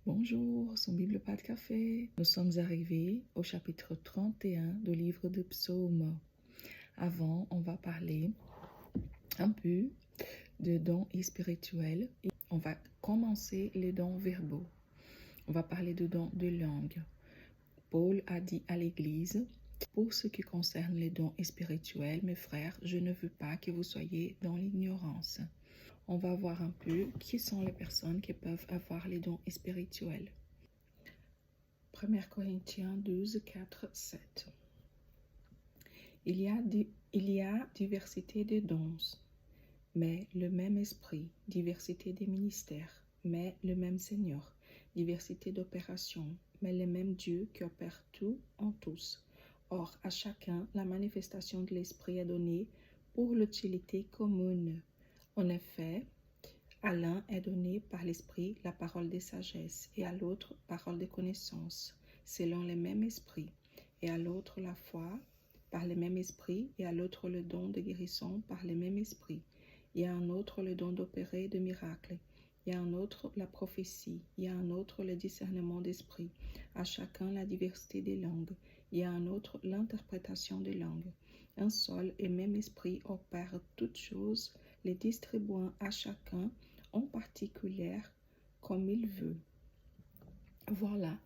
Bonjour, son Bible pas de café. Nous sommes arrivés au chapitre 31 du livre de Psaumes. Avant, on va parler un peu de dons spirituels. On va commencer les dons verbaux. On va parler de dons de langue. Paul a dit à l'Église, pour ce qui concerne les dons spirituels, mes frères, je ne veux pas que vous soyez dans l'ignorance. On va voir un peu qui sont les personnes qui peuvent avoir les dons spirituels. 1 Corinthiens 12, 4, 7. Il y a diversité de dons, mais le même esprit, diversité des ministères, mais le même Seigneur, diversité d'opérations, mais le même Dieu qui opère tout en tous. Or, à chacun, la manifestation de l'esprit est donnée pour l'utilité commune. En effet, à l'un est donné par l'esprit la parole de sagesse, et à l'autre parole de connaissance, selon le même esprit, et à l'autre la foi par le même esprit, et à l'autre le don de guérison par le même esprit, et à un autre le don d'opérer de miracles, et à un autre la prophétie, et à un autre le discernement d'esprit, à chacun la diversité des langues, et à un autre l'interprétation des langues. Un seul et même esprit opère toutes choses, les distribuant à chacun en particulier comme il veut. Voilà,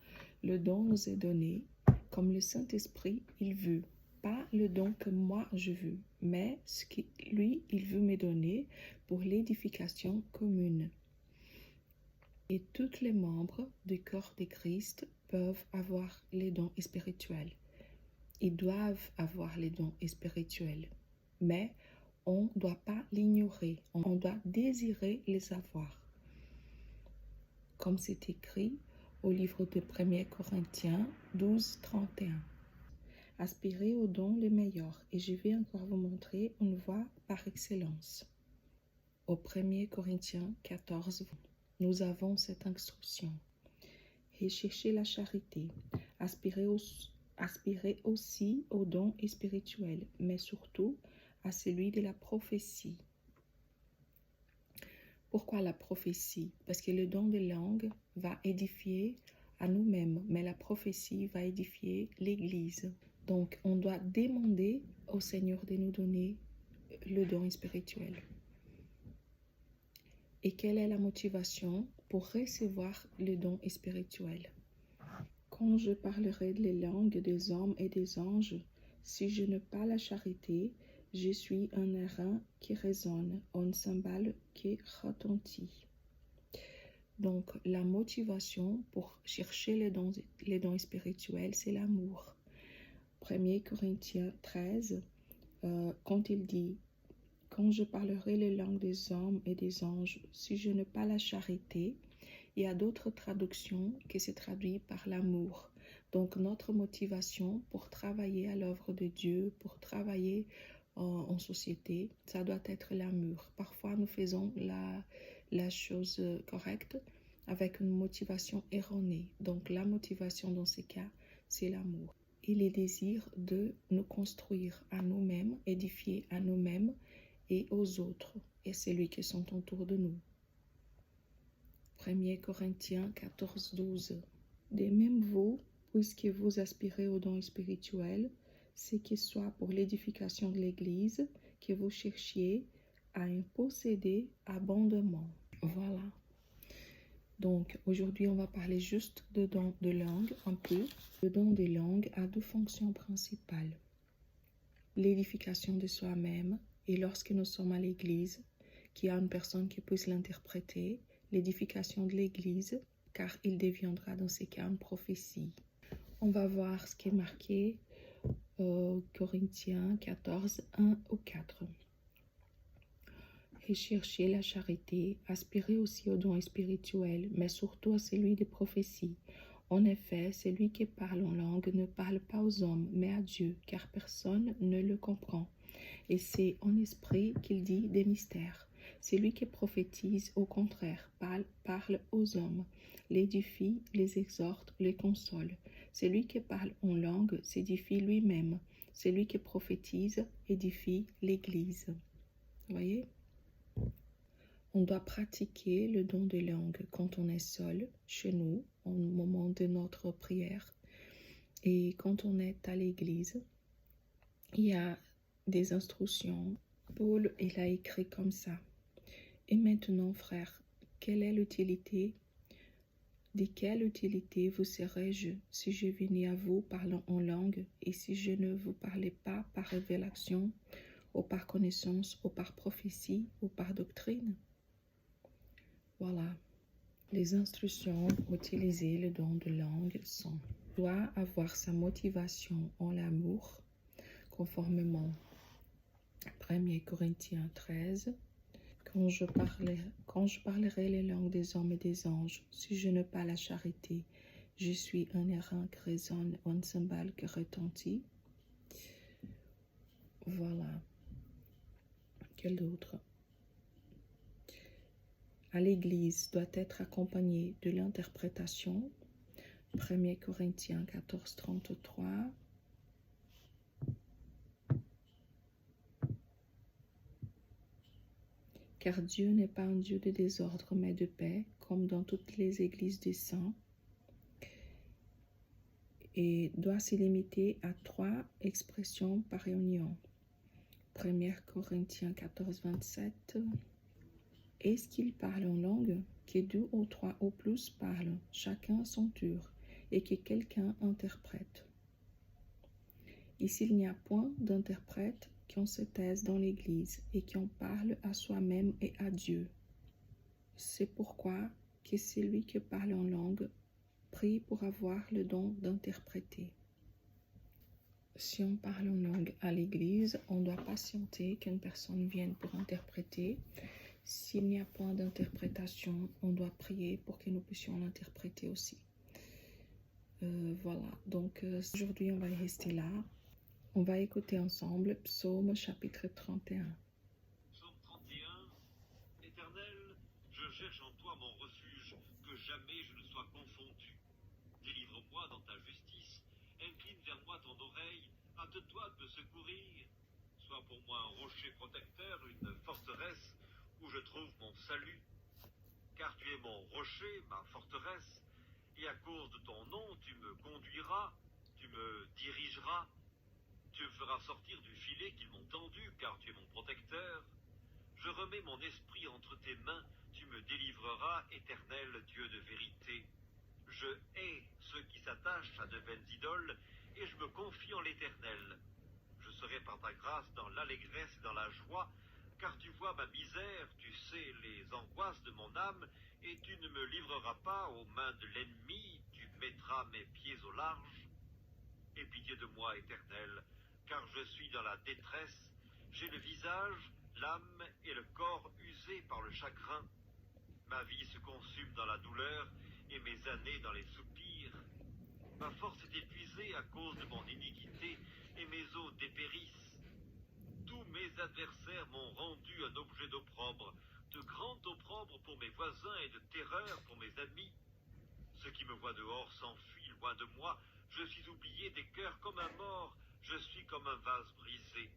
le don nous est donné comme le Saint-Esprit il veut. Pas le don que moi je veux, mais ce que lui il veut me donner pour l'édification commune. Et tous les membres du corps de Christ peuvent avoir les dons spirituels. Ils doivent avoir les dons spirituels, mais on ne doit pas l'ignorer, on doit désirer les avoir. Comme c'est écrit au livre de 1 Corinthiens 12, 31. Aspirez aux dons les meilleurs, et je vais encore vous montrer une voie par excellence. Au 1 Corinthiens 14, nous avons cette instruction. Recherchez la charité, aspirez aussi aux dons spirituels, mais surtout à celui de la prophétie. Pourquoi la prophétie? Parce que le don de langue va édifier à nous-mêmes, mais la prophétie va édifier l'Église. Donc, on doit demander au Seigneur de nous donner le don spirituel. Et quelle est la motivation pour recevoir le don spirituel? Quand je parlerai les langues des hommes et des anges, si je n'ai pas la charité, je suis un airain qui résonne, un cymbale qui retentit. Donc, la motivation pour chercher les dons spirituels, c'est l'amour. 1 Corinthiens 13, quand il dit « Quand je parlerai les langues des hommes et des anges, si je n'ai pas la charité », il y a d'autres traductions qui se traduisent par l'amour. Donc, notre motivation pour travailler à l'œuvre de Dieu, pour travailler en société, ça doit être l'amour. Parfois, nous faisons la chose correcte avec une motivation erronée. Donc, la motivation dans ces cas, c'est l'amour. Et le désir de nous construire à nous-mêmes, édifier à nous-mêmes et aux autres, et celui qui sont autour de nous. 1 Corinthiens 14, 12. De même vous, puisque vous aspirez aux dons spirituels, ce qui soit pour l'édification de l'Église, que vous cherchiez à en posséder abondamment. Voilà. Donc, aujourd'hui, on va parler juste de dons de langue, un peu. Le don de langue a deux fonctions principales. L'édification de soi-même, et lorsque nous sommes à l'Église, qu'il y a une personne qui puisse l'interpréter, l'édification de l'Église, car il deviendra dans ces cas une prophétie. On va voir ce qui est marqué Corinthiens 14, 1 au 4. Recherchez la charité, aspirez aussi aux dons spirituels, mais surtout à celui des prophéties. En effet, celui qui parle en langue ne parle pas aux hommes, mais à Dieu, car personne ne le comprend. Et c'est en esprit qu'il dit des mystères. Celui qui prophétise, au contraire, parle aux hommes, l'édifie, les exhorte, les console. Celui qui parle en langue s'édifie lui-même. Celui qui prophétise édifie l'Église. Vous voyez? On doit pratiquer le don de langue quand on est seul, chez nous, au moment de notre prière. Et quand on est à l'église, il y a des instructions. Paul, il a écrit comme ça. Et maintenant, frères, quelle est l'utilité? De quelle utilité vous serais-je si je venais à vous parlant en langue et si je ne vous parlais pas par révélation, ou par connaissance, ou par prophétie, ou par doctrine? Voilà. Les instructions utiliser le don de langue sont: doit avoir sa motivation en l'amour, conformément 1 Corinthiens 13. Quand je parlerai les langues des hommes et des anges, si je n'ai pas la charité, je suis un airain qui résonne, un cymbale qui retentit. Voilà. Quel d'autre? À l'église doit être accompagné de l'interprétation. 1 Corinthiens 14, 33. Car Dieu n'est pas un Dieu de désordre, mais de paix, comme dans toutes les églises des saints, et doit se limiter à 3 expressions par réunion. 1 Corinthiens 14, 27. Est-ce qu'il parle en langue? Que 2 ou 3 ou plus parlent, chacun à son tour, et que quelqu'un interprète. Et s'il n'y a point d'interprète, qu'on se taise dans l'Église et qu'on parle à soi-même et à Dieu. C'est pourquoi que celui qui parle en langue prie pour avoir le don d'interpréter. Si on parle en langue à l'Église, on doit patienter qu'une personne vienne pour interpréter. S'il n'y a point d'interprétation, on doit prier pour que nous puissions l'interpréter aussi. Voilà, donc aujourd'hui on va rester là. On va écouter ensemble Psaume chapitre 31. Psaume 31. Éternel, je cherche en toi mon refuge, que jamais je ne sois confondu. Délivre-moi dans ta justice, incline vers moi ton oreille, hâte-toi de me secourir. Sois pour moi un rocher protecteur, une forteresse où je trouve mon salut. Car tu es mon rocher, ma forteresse, et à cause de ton nom, tu me conduiras, tu me dirigeras. Tu me feras sortir du filet qu'ils m'ont tendu, car tu es mon protecteur. Je remets mon esprit entre tes mains, tu me délivreras, éternel Dieu de vérité. Je hais ceux qui s'attachent à de vaines idoles, et je me confie en l'Éternel. Je serai par ta grâce dans l'allégresse et dans la joie, car tu vois ma misère, tu sais les angoisses de mon âme, et tu ne me livreras pas aux mains de l'ennemi, tu mettras mes pieds au large. Aie pitié de moi, Éternel, car je suis dans la détresse, j'ai le visage, l'âme et le corps usés par le chagrin. Ma vie se consume dans la douleur et mes années dans les soupirs. Ma force est épuisée à cause de mon iniquité et mes os dépérissent. Tous mes adversaires m'ont rendu un objet d'opprobre, de grand opprobre pour mes voisins et de terreur pour mes amis. Ceux qui me voient dehors s'enfuient loin de moi. Je suis oublié des cœurs comme un mort. Je suis comme un vase brisé.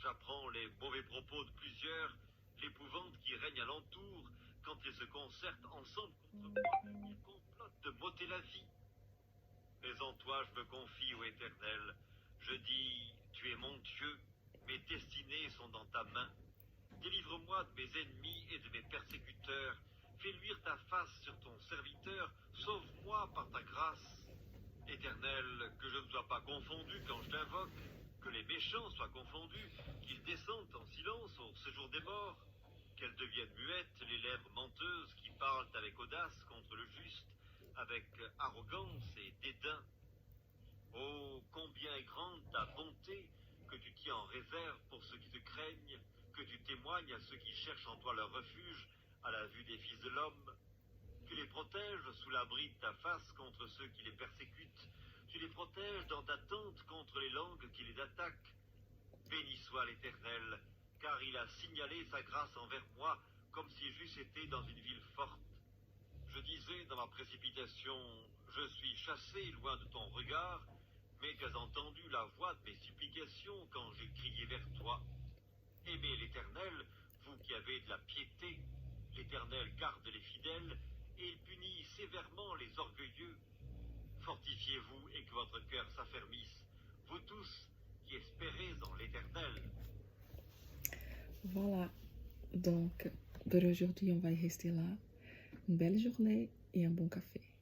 J'apprends les mauvais propos de plusieurs, l'épouvante qui règne alentour. Quand ils se concertent ensemble contre moi, ils complotent de m'ôter la vie. Mais en toi je me confie, ô Éternel. Je dis, tu es mon Dieu. Mes destinées sont dans ta main. Délivre-moi de mes ennemis et de mes persécuteurs. Fais luire ta face sur ton serviteur. Sauve-moi par ta grâce. Éternel, que je ne sois pas confondu quand je t'invoque, que les méchants soient confondus, qu'ils descendent en silence au séjour des morts, qu'elles deviennent muettes les lèvres menteuses qui parlent avec audace contre le juste, avec arrogance et dédain. Oh, combien est grande ta bonté, que tu tiens en réserve pour ceux qui te craignent, que tu témoignes à ceux qui cherchent en toi leur refuge, à la vue des fils de l'homme. Tu les protèges sous l'abri de ta face contre ceux qui les persécutent. Tu les protèges dans ta tente contre les langues qui les attaquent. Béni soit l'Éternel, car il a signalé sa grâce envers moi, comme si j'eusse été dans une ville forte. Je disais dans ma précipitation, je suis chassé loin de ton regard, mais tu as entendu la voix de mes supplications quand j'ai crié vers toi. Aimez l'Éternel, Vous qui avez de la piété, l'Éternel garde les fidèles et il punit sévèrement les orgueilleux. Fortifiez-vous et que votre cœur s'affermisse, vous tous qui espérez en l'Éternel. Voilà, donc pour aujourd'hui, on va y rester là. Une belle journée et un bon café.